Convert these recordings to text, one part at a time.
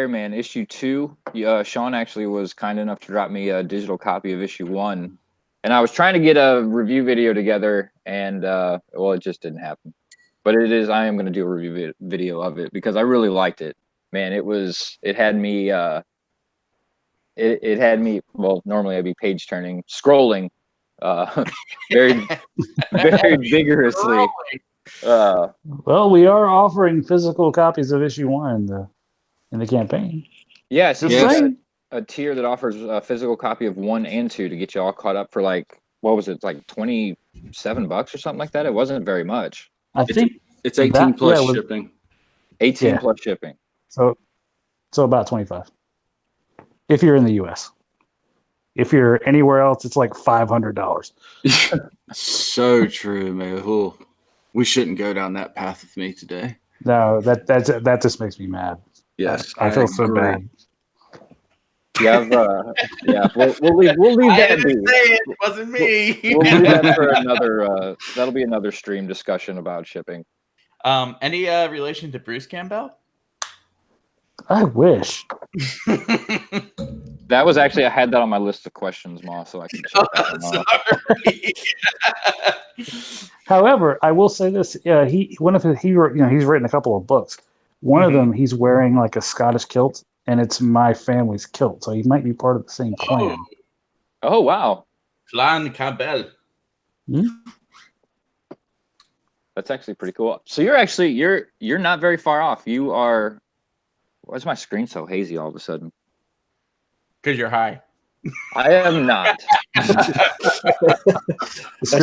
FERRYMAN issue 2. Sean actually was kind enough to drop me a digital copy of issue 1, and I was trying to get a review video together, and well, it just didn't happen. But I am going to do a review video of it because I really liked it. Man, it had me. It had me. Well, normally I'd be page turning, scrolling, very, very vigorously. Well, we are offering physical copies of issue 1 in the campaign. Yes, a tier that offers a physical copy of 1 and 2 to get you all caught up for like, what was it, like $27 or something like that? It wasn't very much. I think it's 18 plus shipping. 18 plus shipping. So about 25. If you're in the US. If you're anywhere else, it's like $500. So true, man. Oh, we shouldn't go down that path with me today. No, that just makes me mad. Yes, I feel so bad. Yeah, we'll leave that be. It wasn't me. We'll leave that for another. That'll be another stream discussion about shipping. Any relation to Bruce Campbell? I wish. That was actually, I had that on my list of questions, Ma, so I can check that Sorry. However, I will say this: he's written a couple of books. One of them, he's wearing like a Scottish kilt, and it's my family's kilt, so he might be part of the same clan. Oh wow, Clan Campbell. That's actually pretty cool. So you're not very far off. You are. Why is my screen so hazy all of a sudden? Because you're high. I am not. That's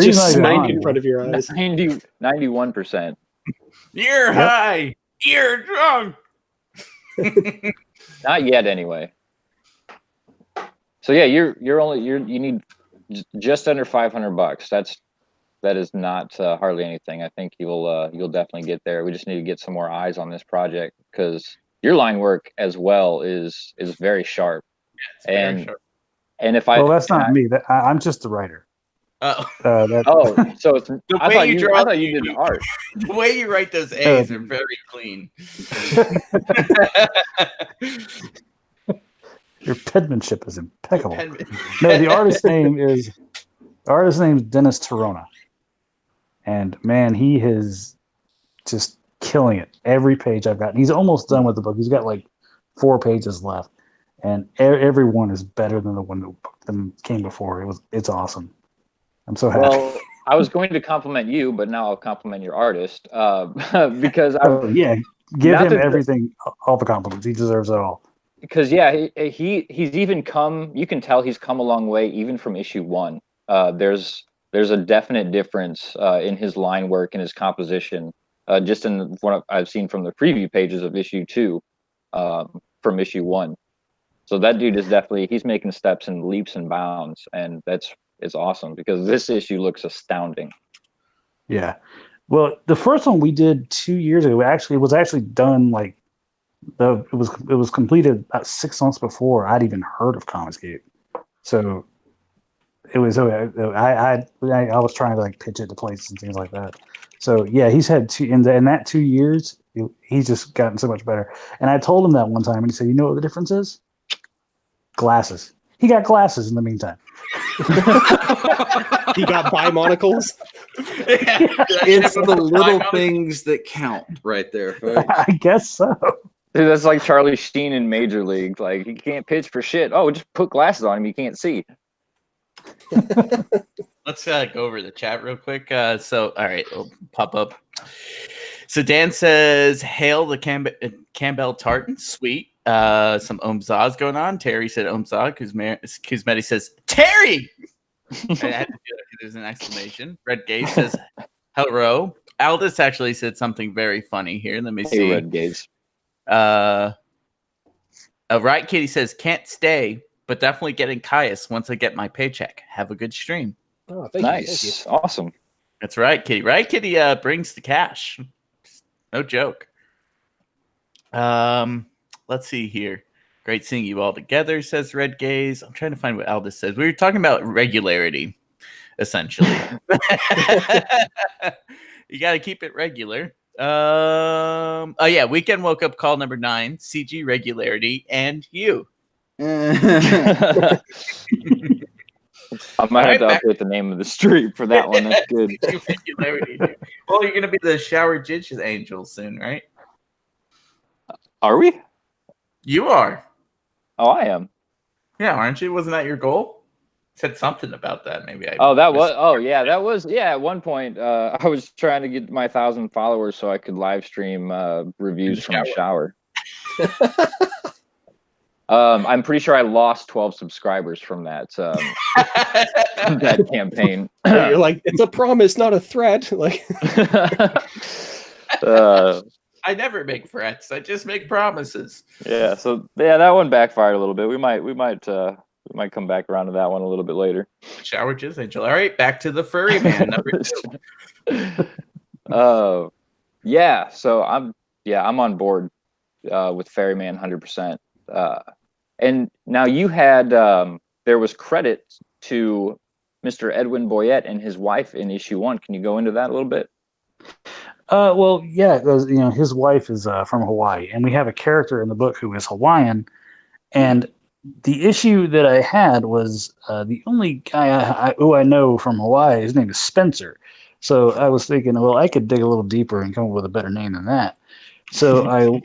just smacked in front of your eyes. 91%. You're high. You're drunk. Not yet, anyway. So yeah, you need just under $500. That is not hardly anything. I think you'll definitely get there. We just need to get some more eyes on this project because your line work as well is very sharp. Yeah, very sharp. And if that's not me. I'm just the writer. So it's I thought you did art. The way you write those A's are very clean. Your penmanship is impeccable. No, the artist's name is Dennis Torona, and man, he is just killing it. Every page I've got, he's almost done with the book. He's got like 4 pages left, and every one is better than the one that came before. It's awesome. I'm so happy. Well, I was going to compliment you, but now I'll compliment your artist because give him everything, all the compliments. He deserves it all. Because he's even come. You can tell he's come a long way, even from issue 1. There's a definite difference in his line work and his composition, just in what I've seen from the preview pages of issue 2, from issue 1. So that dude is he's making steps and leaps and bounds, and it's awesome because this issue looks astounding. Yeah, well, the first one we did 2 years ago it was actually done like it was completed about 6 months before I'd even heard of Comicsgate. So it was I was trying to like pitch it to places and things like that. So yeah, he's had in that 2 years he's just gotten so much better. And I told him that one time, and he said, "You know what the difference is? Glasses." He got glasses in the meantime. He got bi-monocles. It's the little things that count right there, folks. I guess so. Dude, that's like Charlie Sheen in Major League. Like, he can't pitch for shit. Oh, just put glasses on him. You can't see. Let's go over the chat real quick. All right, it'll pop up. So Dan says, "Hail the Campbell tartan, sweet." Some Omzah's going on. Terry said Omzah. Kuzmeti says Terry. I had to do it. There's an exclamation. Red Gaze says hello. Aldous actually said something very funny here. Let me see. Red Gaze. Right Kitty says can't stay, but definitely getting Caius once I get my paycheck. Have a good stream. Oh, nice. Thank you. Awesome. That's right, Kitty. Right Kitty brings the cash. No joke. Let's see here. Great seeing you all together, says Red Gaze. I'm trying to find what Aldous says. We were talking about regularity, essentially. You got to keep it regular. Oh yeah, weekend woke up call number 9, CG regularity, and you. I might have to update the name of the street for that one. That's good. CG regularity, dude. Well, you're gonna be the shower jizz angel soon, right? Are we? You are. Oh, I am. Yeah, aren't you? Wasn't that your goal? Said something about that. Maybe I. Oh, that was. Oh, yeah, that was. Yeah, at one point, I was trying to get my 1,000 followers so I could live stream reviews from the shower. I'm pretty sure I lost 12 subscribers from that that campaign. You're like, it's a promise, not a threat. Like, I never make threats. I just make promises. Yeah. So yeah, that one backfired a little bit. We might come back around to that one a little bit later. Shower jizz angel. All right, back to the furry man number 2. Yeah. So I'm on board with Ferryman 100%. And now you had there was credit to Mr. Edwin Boyette and his wife in issue 1. Can you go into that a little bit? Well, yeah, because his wife is from Hawaii, and we have a character in the book who is Hawaiian. And the issue that I had was the only guy who I know from Hawaii. His name is Spencer. So I was thinking, well, I could dig a little deeper and come up with a better name than that. So I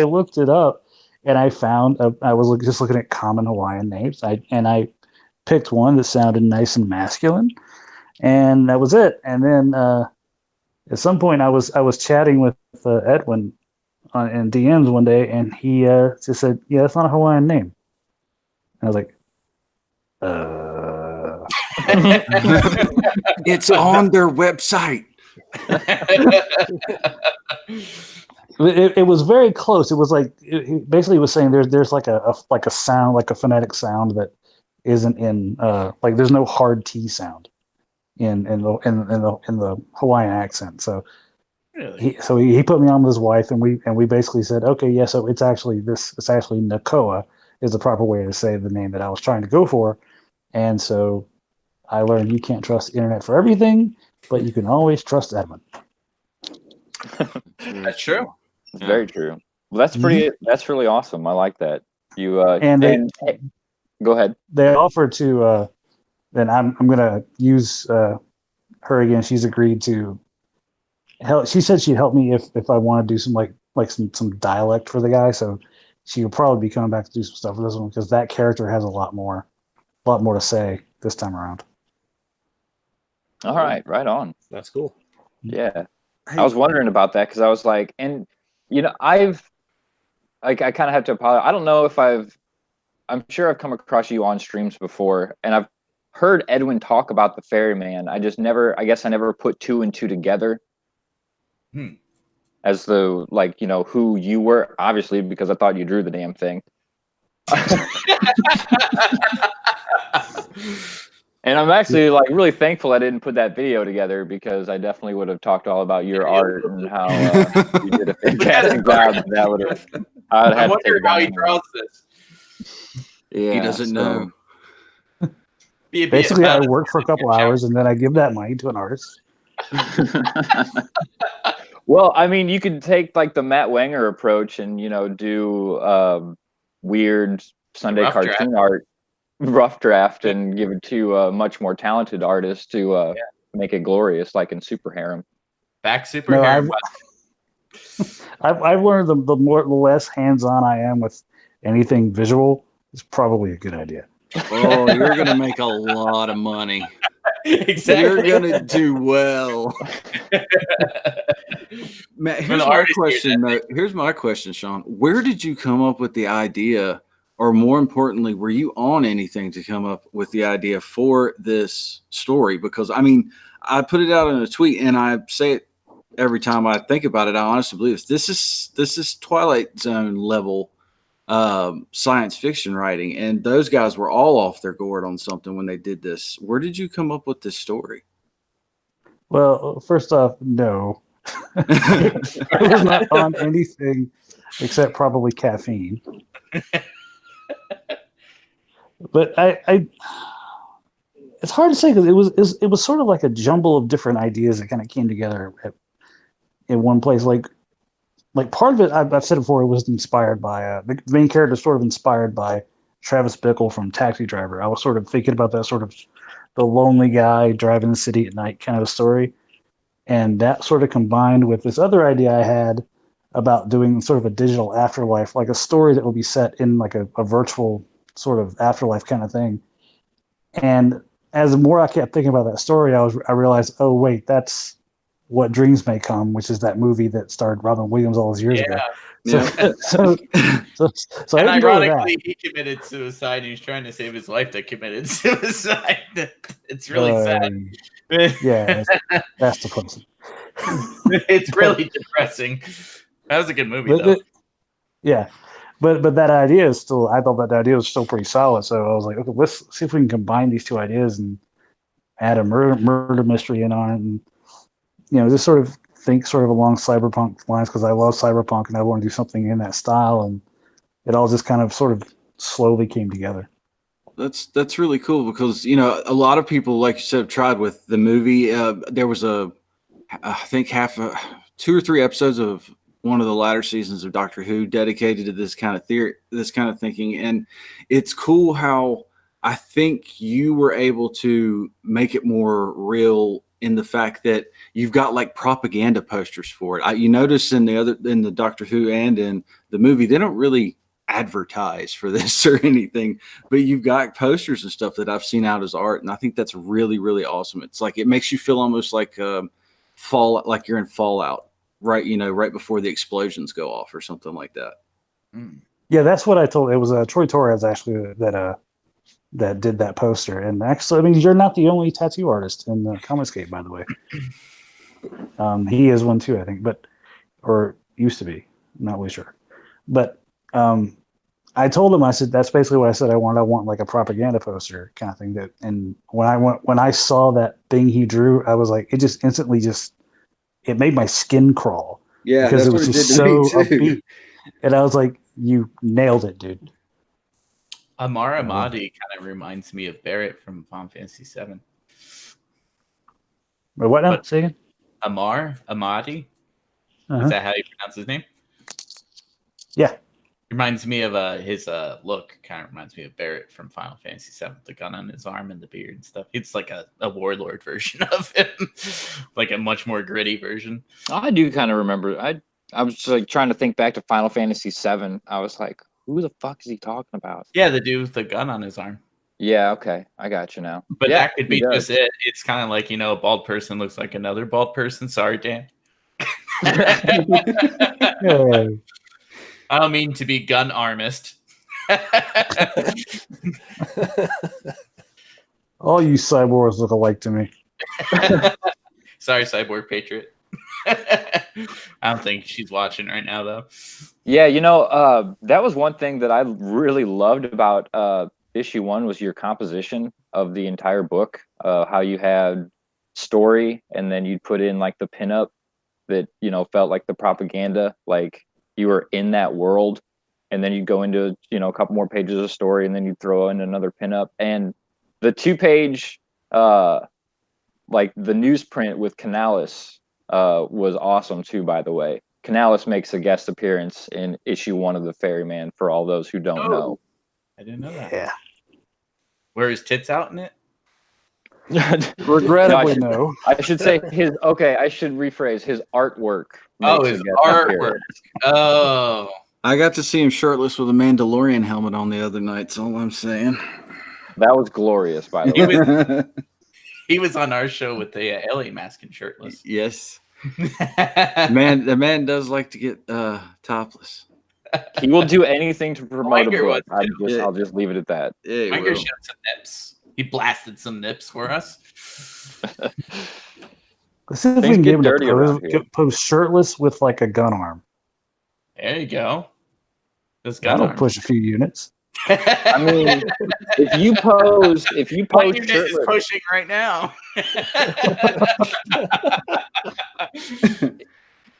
looked it up, and I found I was just looking at common Hawaiian names. I picked one that sounded nice and masculine, and that was it. And then at some point, I was chatting with Edwin in DMs one day, and he just said, "Yeah, that's not a Hawaiian name." And I was like, It's on their website. It was very close. It was like he basically was saying there's like a sound, like a phonetic sound that isn't in like there's no hard T sound in the Hawaiian accent. So Really? he put me on with his wife, and we basically said, okay, yeah, so it's actually Nakoa is the proper way to say the name that I was trying to go for. And so I learned you can't trust the internet for everything, but you can always trust Edwin. That's true. It's very true. Well, that's pretty. That's really awesome. I like that. You go ahead. They offered to. Then I'm gonna use her again. She's agreed to help. She said she'd help me if I want to do some some dialect for the guy. So she'll probably be coming back to do some stuff for this one because that character has a lot more to say this time around. All right, right on. that's cool. Yeah, I was wondering about that because I was like, and I kind of have to apologize. I don't know if I'm sure I've come across you on streams before, and I've heard Edwin talk about the Ferryman. I guess I never put 2 and 2 together. As though, who you were, obviously, because I thought you drew the damn thing. And I'm actually really thankful I didn't put that video together because I definitely would have talked all about your art and how you did a fantastic job. That would have. I wonder how he draws this. Yeah, he doesn't know. Basically, I work for a couple hours and then I give that money to an artist. Well, I mean, you could take the Matt Wenger approach and do weird Sunday cartoon art, rough draft, and give it to a much more talented artist to make it glorious, like in Super Harem. Back Super Harem. I've learned the less hands-on I am with anything visual is probably a good idea. Oh, you're gonna make a lot of money. Exactly. You're gonna do well. Matt, here's my question, Sean. Where did you come up with the idea, or more importantly, were you on anything to come up with the idea for this story? Because I mean, I put it out in a tweet, and I say it every time I think about it. I honestly believe this is Twilight Zone level science fiction writing, and those guys were all off their gourd on something when they did this. Where did you come up with this story? Well, first off, no. I was not on anything except probably caffeine. But I it's hard to say because it was sort of like a jumble of different ideas that kind of came together in one place. Like part of it, I've said before, it was inspired by the main character, sort of inspired by Travis Bickle from Taxi Driver. I was sort of thinking about that sort of the lonely guy driving the city at night kind of story, and that sort of combined with this other idea I had about doing sort of a digital afterlife, like a story that will be set in like a virtual sort of afterlife kind of thing. And as the more I kept thinking about that story, I realized, oh wait, that's What Dreams May Come, which is that movie that starred Robin Williams all those years ago. So, so And I didn't go with ironically, that. he committed suicide. And he's trying to save his wife that committed suicide. It's really sad. Yeah, that's depressing. It's really depressing. That was a good movie, though. Yeah, but that idea is still. I thought that idea was still pretty solid. So I was like, okay, let's see if we can combine these two ideas and add a murder mystery in on it, and just sort of think sort of along cyberpunk lines, because I love cyberpunk and I want to do something in that style, and it all just kind of sort of slowly came together. That's really cool, because a lot of people, like you said, have tried with the movie. There was I think 2 or 3 episodes of one of the latter seasons of Doctor Who dedicated to this kind of theory, this kind of thinking, and it's cool how I think you were able to make it more real in the fact that you've got like propaganda posters for it. You notice in the Doctor Who and in the movie, they don't really advertise for this or anything, but you've got posters and stuff that I've seen out as art, and I think that's really, really awesome. It's like it makes you feel almost like Fallout, like you're in Fallout, right? Right before the explosions go off or something like that. Yeah, that's what I told. It was Troy Torres actually that did that poster. And actually, I mean, you're not the only tattoo artist in the Comicscape, by the way. He is one too, I think, or used to be. I'm not really sure. But I told him, I said, that's basically what I said. I want like a propaganda poster kind of thing. And when I saw that thing he drew, I was like, it just instantly it made my skin crawl. Yeah, because that's it was what just it did to so me too. upbeat. And I was like, you nailed it, dude. Amar Amadi kind of reminds me of Barrett from Final Fantasy VII. But what now? Say again? Amar Amadi? Uh-huh. Is that how you pronounce his name? Yeah. Reminds me of his look. Kind of reminds me of Barrett from Final Fantasy VII. The gun on his arm and the beard and stuff. It's like a warlord version of him, like a much more gritty version. I do kind of remember. I was like trying to think back to Final Fantasy VII. I was like, who the fuck is he talking about? Yeah, the dude with the gun on his arm. Yeah, okay, I got you now. But yeah, that could be just it. It's kind of like, a bald person looks like another bald person. Sorry, Dan. Yeah. I don't mean to be gun armist. All you cyborgs look alike to me. Sorry, Cyborg Patriot. I don't think she's watching right now, though. Yeah, that was one thing that I really loved about issue 1 was your composition of the entire book. How you had story, and then you'd put in like the pinup that felt like the propaganda, like you were in that world, and then you'd go into a couple more pages of story, and then you'd throw in another pinup. And the 2-page like the newsprint with Canales was awesome too, by the way. Canales makes a guest appearance in issue 1 of the Ferryman, for all those who don't know. I didn't know that. Yeah. Were his tits out in it? Regrettably, no. I should say I should rephrase his artwork. His artwork. Oh. I got to see him shirtless with a Mandalorian helmet on the other night. That's all I'm saying. That was glorious, by the way. He was on our show with the alien mask and shirtless. Yes. The man does like to get topless. He will do anything to promote a book. I'll just leave it at that. Yeah, Miger showed some nips. He blasted some nips for us. Let's see if we can get him to pose shirtless with like a gun arm. There you go. This gun That'll arm. push a few units. I mean, if you pose unit shirtless, is pushing right now.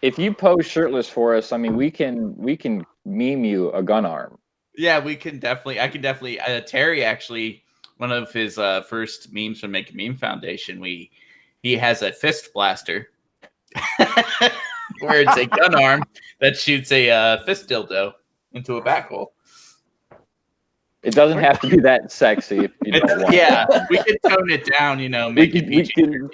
If you pose shirtless for us, I mean, we can meme you a gun arm. Yeah, we can definitely. I can definitely. Terry actually, one of his first memes from Make a Meme Foundation. He has a fist blaster. where it's a gun arm that shoots a fist dildo into a back hole. It doesn't have to be that sexy if you don't want. Yeah, we could tone it down, you know, make it PG-13.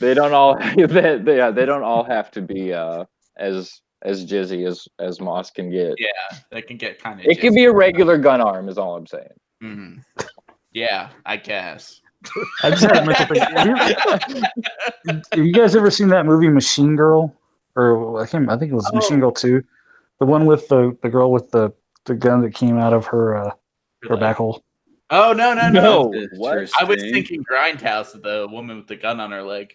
They don't all. They don't all have to be as jizzy as Moss can get. Yeah, that can get kind of. It can be a regular gun arm, is all I'm saying. Mm. Yeah, I guess. I just had a mental thing. Have you guys ever seen that movie Machine Girl? Or I think it was Machine Girl 2. The one with the girl with the gun that came out of her back hole. Oh no. What? I was thinking Grindhouse, the woman with the gun on her leg.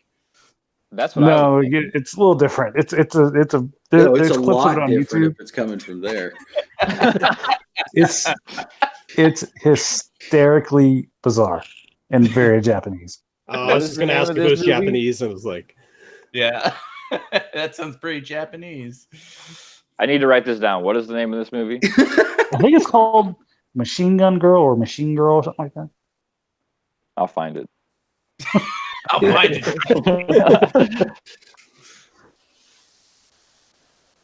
That's what I was thinking. It's a little different. It's a It's there's a clips of lot it on different YouTube. if it's coming from there. It's hysterically bizarre and very Japanese. I was just going to ask if it was Japanese, and I was like, yeah, that sounds pretty Japanese. I need to write this down. What is the name of this movie? I think it's called Machine Gun Girl or Machine Girl or something like that. I'll find it. I'll find it.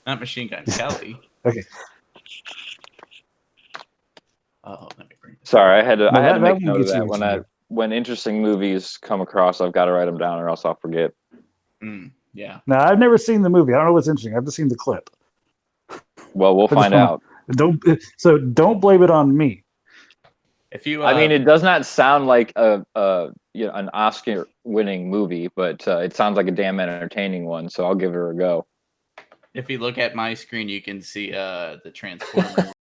Not Machine Gun Kelly. Okay. Oh, let me bring it. Sorry, I had to make note of that when interesting movies come across, I've got to write them down or else I'll forget. Yeah. No, I've never seen the movie. I don't know what's interesting. I've just seen the clip. Well, we'll find out. Don't blame it on me. If you, I mean, it does not sound like an Oscar-winning movie, but it sounds like a damn entertaining one. So I'll give it a go. If you look at my screen, you can see the Transformer